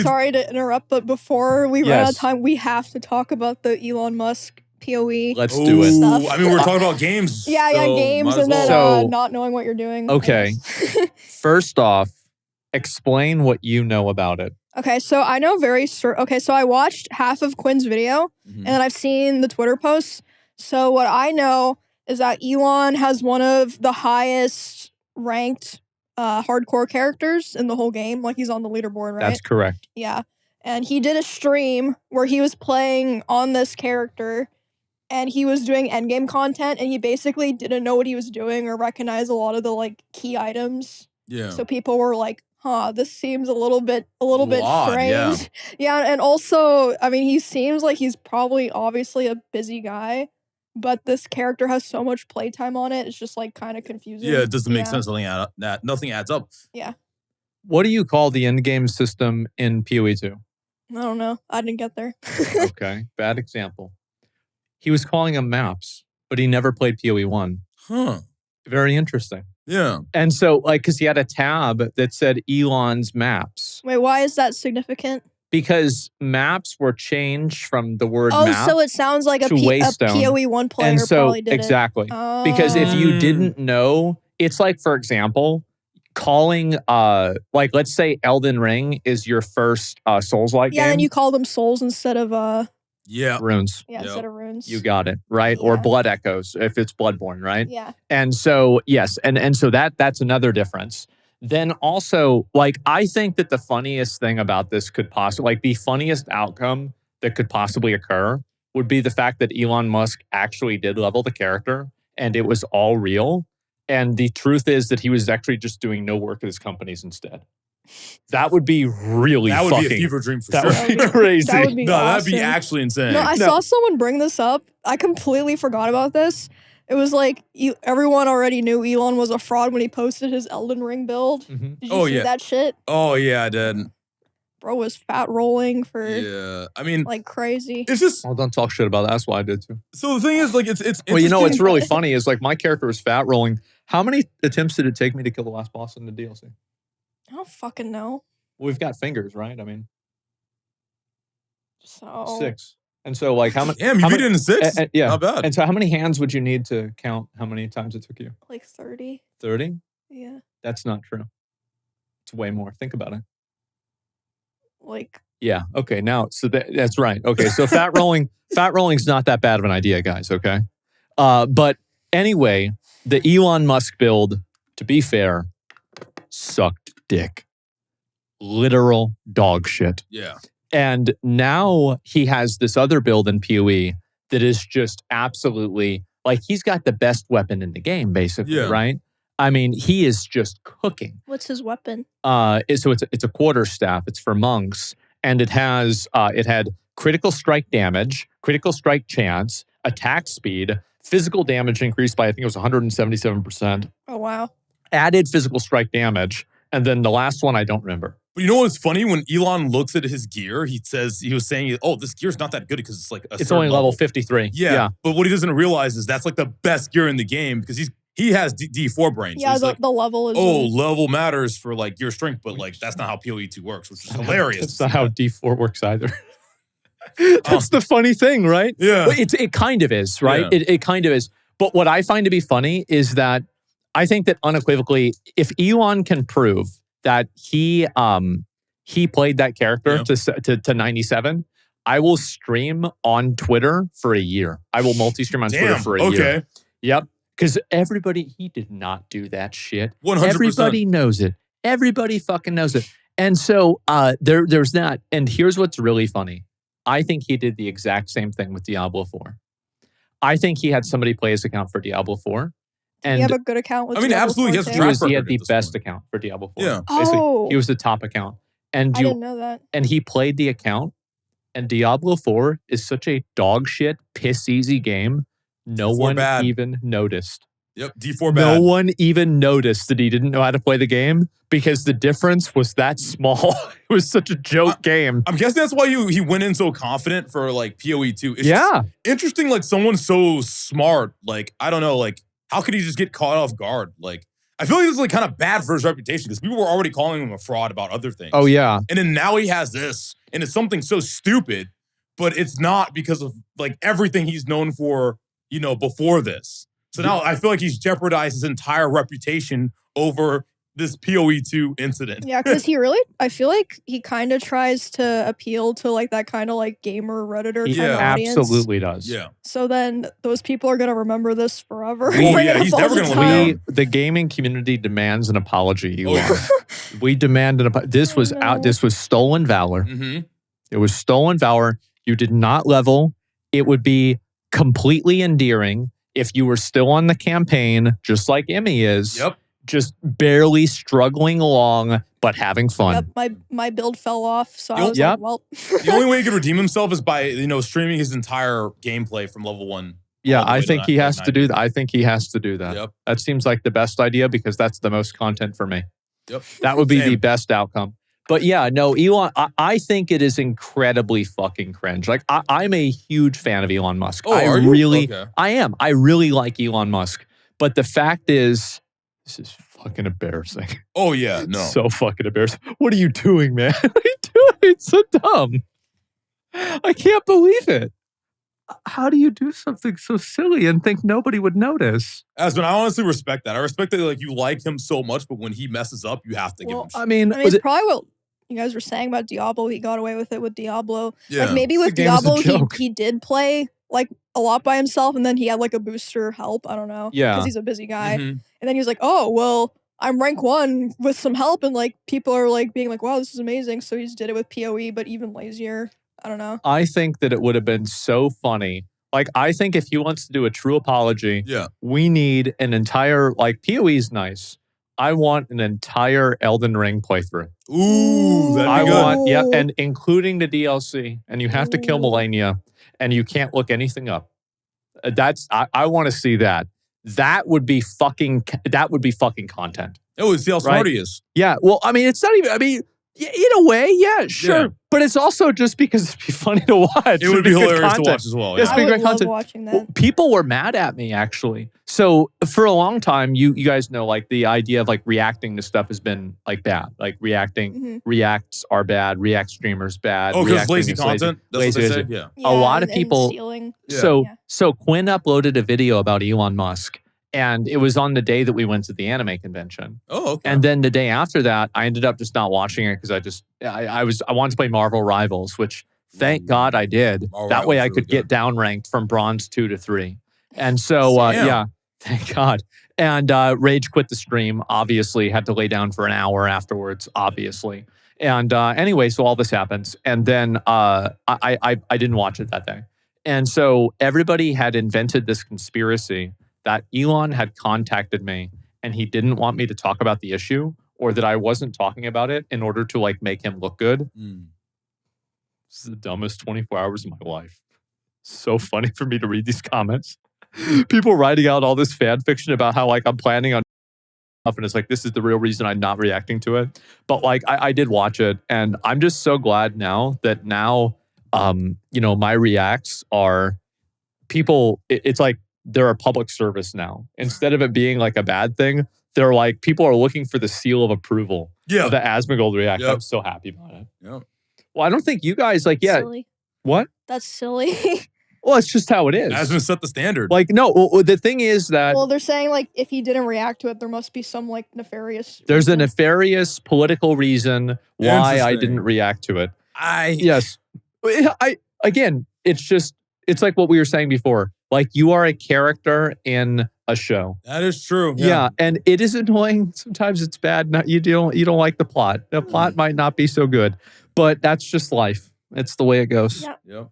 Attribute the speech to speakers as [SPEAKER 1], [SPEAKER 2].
[SPEAKER 1] sorry to interrupt, but before we run out of time, we have to talk about the Elon Musk PoE.
[SPEAKER 2] Let's do it.
[SPEAKER 1] Stuff.
[SPEAKER 3] I mean, we're talking about games.
[SPEAKER 1] Yeah,
[SPEAKER 3] so
[SPEAKER 1] games, and then not knowing what you're doing.
[SPEAKER 2] Okay. First off, explain what you know about it.
[SPEAKER 1] Okay, so I know so I watched half of Quinn's video, and then I've seen the Twitter posts. So what I know is that Elon has one of the highest ranked hardcore characters in the whole game. Like, he's on the leaderboard, right?
[SPEAKER 2] That's correct.
[SPEAKER 1] Yeah. And he did a stream where he was playing on this character, and he was doing endgame content, and he basically didn't know what he was doing or recognize a lot of the, like, key items.
[SPEAKER 3] Yeah.
[SPEAKER 1] So people were like, huh, this seems a little bit
[SPEAKER 3] odd,
[SPEAKER 1] strange. Yeah, and also, I mean, he seems like he's probably obviously a busy guy, but this character has so much playtime on it, it's just like kind of confusing.
[SPEAKER 3] Yeah, it doesn't make sense. Nothing adds up.
[SPEAKER 1] Yeah.
[SPEAKER 2] What do you call the endgame system in PoE 2?
[SPEAKER 1] I don't know. I didn't get there.
[SPEAKER 2] Okay, bad example. He was calling them maps, but he never played PoE 1.
[SPEAKER 3] Huh.
[SPEAKER 2] Very interesting.
[SPEAKER 3] Yeah.
[SPEAKER 2] And so, like, because he had a tab that said Elon's maps.
[SPEAKER 1] Wait, why is that significant?
[SPEAKER 2] Because maps were changed from the word map.
[SPEAKER 1] Oh, so it sounds like a PoE 1 player
[SPEAKER 2] and so,
[SPEAKER 1] probably did
[SPEAKER 2] exactly.
[SPEAKER 1] it. Oh.
[SPEAKER 2] Because if you didn't know, it's like, for example, calling, like, let's say Elden Ring is your first Souls-like game.
[SPEAKER 1] Yeah, and you call them souls instead of
[SPEAKER 2] runes.
[SPEAKER 1] Yeah, instead of runes.
[SPEAKER 2] You got it, right?
[SPEAKER 1] Yeah.
[SPEAKER 2] Or blood echoes if it's Bloodborne, right?
[SPEAKER 1] Yeah.
[SPEAKER 2] And so, yes, and so that's another difference. Then also, like, I think that the funniest thing about this could possibly, like, the funniest outcome that could possibly occur would be the fact that Elon Musk actually did level the character and it was all real. And the truth is that he was actually just doing no work at his companies instead. That would be really
[SPEAKER 3] That would
[SPEAKER 2] fucking,
[SPEAKER 3] be a fever dream for
[SPEAKER 2] that
[SPEAKER 3] sure.
[SPEAKER 2] would be crazy.
[SPEAKER 1] That would be
[SPEAKER 3] That'd be
[SPEAKER 1] awesome.
[SPEAKER 3] actually insane.
[SPEAKER 1] No, I saw someone bring this up. I completely forgot about this. It was like everyone already knew Elon was a fraud when he posted his Elden Ring build. Did you see that shit?
[SPEAKER 3] Oh, yeah, I did.
[SPEAKER 1] Bro was fat rolling for
[SPEAKER 3] I mean,
[SPEAKER 1] like crazy.
[SPEAKER 3] It's just,
[SPEAKER 2] well, don't talk shit about that. That's why I did too.
[SPEAKER 3] So the thing is, like, it's
[SPEAKER 2] well, you know what's really funny is, like, my character was fat rolling. How many attempts did it take me to kill the last boss in the DLC?
[SPEAKER 1] I don't fucking know.
[SPEAKER 2] We've got fingers, right? I mean,
[SPEAKER 1] so
[SPEAKER 2] 6. And so, like, how many?
[SPEAKER 3] Damn, you beat it in 6?
[SPEAKER 2] Yeah,
[SPEAKER 3] not bad.
[SPEAKER 2] And so, how many hands would you need to count how many times it took you?
[SPEAKER 1] Like 30.
[SPEAKER 2] 30?
[SPEAKER 1] Yeah.
[SPEAKER 2] That's not true. It's way more. Think about it.
[SPEAKER 1] Like.
[SPEAKER 2] Yeah. Okay. Now, so that's right. Okay. So fat rolling's not that bad of an idea, guys. Okay. But anyway, the Elon Musk build, to be fair, sucked dick. Literal dog shit.
[SPEAKER 3] Yeah.
[SPEAKER 2] And now he has this other build in PoE that is just absolutely, like, he's got the best weapon in the game, basically, right? I mean, he is just cooking.
[SPEAKER 1] What's his weapon?
[SPEAKER 2] So it's a quarterstaff. It's for monks, and it had critical strike damage, critical strike chance, attack speed, physical damage increased by, I think it was 177%.
[SPEAKER 1] Oh wow!
[SPEAKER 2] Added physical strike damage, and then the last one I don't remember.
[SPEAKER 3] But you know what's funny? When Elon looks at his gear, he was saying, "Oh, this gear's not that good because it's like
[SPEAKER 2] it's only level 53."
[SPEAKER 3] Yeah, but what he doesn't realize is that's like the best gear in the game because he has D4 brain.
[SPEAKER 1] Yeah,
[SPEAKER 3] so
[SPEAKER 1] the level is.
[SPEAKER 3] Level matters for like your strength, but like that's not how PoE 2 works, which is hilarious.
[SPEAKER 2] That's not how D4 works either. That's the funny thing, right?
[SPEAKER 3] Yeah,
[SPEAKER 2] well, it kind of is, right?
[SPEAKER 3] Yeah.
[SPEAKER 2] It kind of is. But what I find to be funny is that I think that unequivocally, if Elon can prove that he played that character to 97, I will stream on Twitter for a year. I will multi-stream on Twitter for a year. Yep. Because he did not do that shit.
[SPEAKER 3] 100%.
[SPEAKER 2] Everybody knows it. Everybody fucking knows it. And so there's that. And here's what's really funny. I think he did the exact same thing with Diablo 4. I think he had somebody play his account for Diablo 4. And
[SPEAKER 1] you have a good account with Diablo
[SPEAKER 3] absolutely.
[SPEAKER 1] 4
[SPEAKER 2] he had the best account for Diablo 4.
[SPEAKER 3] Yeah.
[SPEAKER 1] Oh.
[SPEAKER 2] He was the top account. And
[SPEAKER 1] I didn't know that.
[SPEAKER 2] And he played the account. And Diablo 4 is such a dog shit, piss easy game. No one even noticed.
[SPEAKER 3] Yep, D4 bad.
[SPEAKER 2] No one even noticed that he didn't know how to play the game because the difference was that small. It was such a joke game.
[SPEAKER 3] I'm guessing that's why he went in so confident for like PoE 2. It's
[SPEAKER 2] just
[SPEAKER 3] interesting, like someone so smart, like, I don't know, like, how could he just get caught off guard? Like, I feel like this is like kind of bad for his reputation because people were already calling him a fraud about other things.
[SPEAKER 2] Oh yeah.
[SPEAKER 3] And then now he has this, and it's something so stupid, but it's not because of like everything he's known for, you know, before this. So now I feel like he's jeopardized his entire reputation over this PoE2 incident.
[SPEAKER 1] Yeah, because I feel like he kind of tries to appeal to like that kind of like gamer Redditor
[SPEAKER 2] He
[SPEAKER 1] kind of audience.
[SPEAKER 2] absolutely does.
[SPEAKER 3] Yeah.
[SPEAKER 1] So then those people are gonna remember this forever.
[SPEAKER 3] Oh, yeah, he's never gonna live it down.
[SPEAKER 2] The gaming community demands an apology.
[SPEAKER 3] Oh, yeah.
[SPEAKER 2] We demand an apology. This was This was stolen valor.
[SPEAKER 3] Mm-hmm.
[SPEAKER 2] It was stolen valor. You did not level. It would be completely endearing if you were still on the campaign, just like Emmy is.
[SPEAKER 3] Yep.
[SPEAKER 2] Just barely struggling along, but having fun.
[SPEAKER 1] Yep, my build fell off, so I was
[SPEAKER 2] Yep.
[SPEAKER 1] like, well.
[SPEAKER 3] The only way he could redeem himself is by, you know, streaming his entire gameplay from level 1.
[SPEAKER 2] Yeah, I think he has to do that. I think he has to do that.
[SPEAKER 3] Yep.
[SPEAKER 2] That seems like the best idea because that's the most content for me.
[SPEAKER 3] Yep.
[SPEAKER 2] That would be
[SPEAKER 3] Same.
[SPEAKER 2] the best outcome. But yeah, no, Elon, I think it is incredibly fucking cringe. Like, I'm a huge fan of Elon Musk.
[SPEAKER 3] Oh, are you? Okay.
[SPEAKER 2] I am. I really like Elon Musk. But the fact is, this is fucking embarrassing.
[SPEAKER 3] Oh, yeah. No.
[SPEAKER 2] So fucking embarrassing. What are you doing, man? What are you doing? It's so dumb. I can't believe it. How do you do something so silly and think nobody would notice?
[SPEAKER 3] Aspen, I honestly respect that. I respect that like you like him so much, but when he messes up, you have to give him shit.
[SPEAKER 2] I mean,
[SPEAKER 1] it's probably what you guys were saying about Diablo. He got away with it with Diablo.
[SPEAKER 3] Yeah.
[SPEAKER 1] Like maybe with
[SPEAKER 2] The game is a
[SPEAKER 1] Diablo,
[SPEAKER 2] joke.
[SPEAKER 1] he did play like a lot by himself, and then he had like a booster help. I don't know.
[SPEAKER 2] Yeah.
[SPEAKER 1] Because he's a busy guy.
[SPEAKER 3] Mhm.
[SPEAKER 1] And then he was like, oh, well, I'm rank 1 with some help, and like people are like being like, wow, this is amazing. So he just did it with PoE, but even lazier. I don't know.
[SPEAKER 2] I think that it would have been so funny. Like, I think if he wants to do a true apology,
[SPEAKER 3] Yeah.
[SPEAKER 2] we need an entire, like, PoE is nice. I want an entire Elden Ring playthrough.
[SPEAKER 3] Ooh, that'd
[SPEAKER 2] I
[SPEAKER 3] be good.
[SPEAKER 2] want, yeah, and including the DLC. And you have to kill
[SPEAKER 1] Ooh.
[SPEAKER 2] Melania, and you can't look anything up. I want to see that. That would be fucking content.
[SPEAKER 3] Oh, see how smart he is.
[SPEAKER 2] Yeah, well, I mean, it's not even, I mean, in a way, yeah, sure.
[SPEAKER 3] Yeah.
[SPEAKER 2] But it's also just because it'd be funny to watch.
[SPEAKER 3] It would be
[SPEAKER 2] good
[SPEAKER 3] hilarious to
[SPEAKER 2] content.
[SPEAKER 3] watch as well.
[SPEAKER 2] Yes,
[SPEAKER 3] Yeah.
[SPEAKER 2] be
[SPEAKER 1] I
[SPEAKER 2] great
[SPEAKER 1] would love
[SPEAKER 2] content.
[SPEAKER 1] watching that.
[SPEAKER 2] Well, people were mad at me, actually. So for a long time, you guys know, like, the idea of like reacting to stuff has been like bad. Like reacts are bad. React streamers bad.
[SPEAKER 3] Oh, because
[SPEAKER 2] reacting
[SPEAKER 3] lazy
[SPEAKER 2] is
[SPEAKER 3] content? That's
[SPEAKER 2] Lazy,
[SPEAKER 3] what they
[SPEAKER 2] lazy.
[SPEAKER 3] say? Yeah.
[SPEAKER 2] A lot of
[SPEAKER 1] and
[SPEAKER 2] people-
[SPEAKER 1] stealing.
[SPEAKER 3] Yeah.
[SPEAKER 2] So Quinn uploaded a video about Elon Musk, and it was on the day that we went to the anime convention.
[SPEAKER 3] Oh, okay.
[SPEAKER 2] And then the day after that, I ended up just not watching it because I wanted to play Marvel Rivals, which thank God I did.
[SPEAKER 3] Marvel
[SPEAKER 2] That way
[SPEAKER 3] Rivals
[SPEAKER 2] I
[SPEAKER 3] is really
[SPEAKER 2] could get downranked from bronze 2 to 3. And so,
[SPEAKER 3] Damn.
[SPEAKER 2] yeah, thank God. And Rage quit the stream, obviously, had to lay down for an hour afterwards, obviously. And anyway, so all this happens. And then I didn't watch it that day. And so everybody had invented this conspiracy that Elon had contacted me and he didn't want me to talk about the issue, or that I wasn't talking about it in order to like make him look good. This is the dumbest 24 hours of my life. So funny for me to read these comments. People writing out all this fan fiction about how like I'm planning on stuff, and it's like, this is the real reason I'm not reacting to it. But like I did watch it, and I'm just so glad now that you know, my reacts are people, it's like they're a public service now. Instead of it being like a bad thing, they're like, people are looking for the seal of approval of the Asmongold react.
[SPEAKER 3] Yep.
[SPEAKER 2] I'm so happy about it.
[SPEAKER 3] Yep.
[SPEAKER 2] Well, I don't think you guys like, yeah.
[SPEAKER 1] Silly.
[SPEAKER 2] What?
[SPEAKER 1] That's silly.
[SPEAKER 2] Well, it's just how it is.
[SPEAKER 3] Aspen set the standard.
[SPEAKER 2] Like, no, well, the thing is that
[SPEAKER 1] Well, they're saying like if he didn't react to it, there must be some like nefarious.
[SPEAKER 2] there's a
[SPEAKER 1] reason.
[SPEAKER 2] nefarious political reason why I
[SPEAKER 3] Interesting.
[SPEAKER 2] didn't react to it.
[SPEAKER 3] Yes.
[SPEAKER 2] Again, it's like what we were saying before. Like, you are a character in a show.
[SPEAKER 3] That is true.
[SPEAKER 2] Yeah, and it is annoying. Sometimes it's bad. You don't like the plot. The plot might not be so good, but that's just life. It's the way it goes.
[SPEAKER 1] Yeah.
[SPEAKER 3] Yep.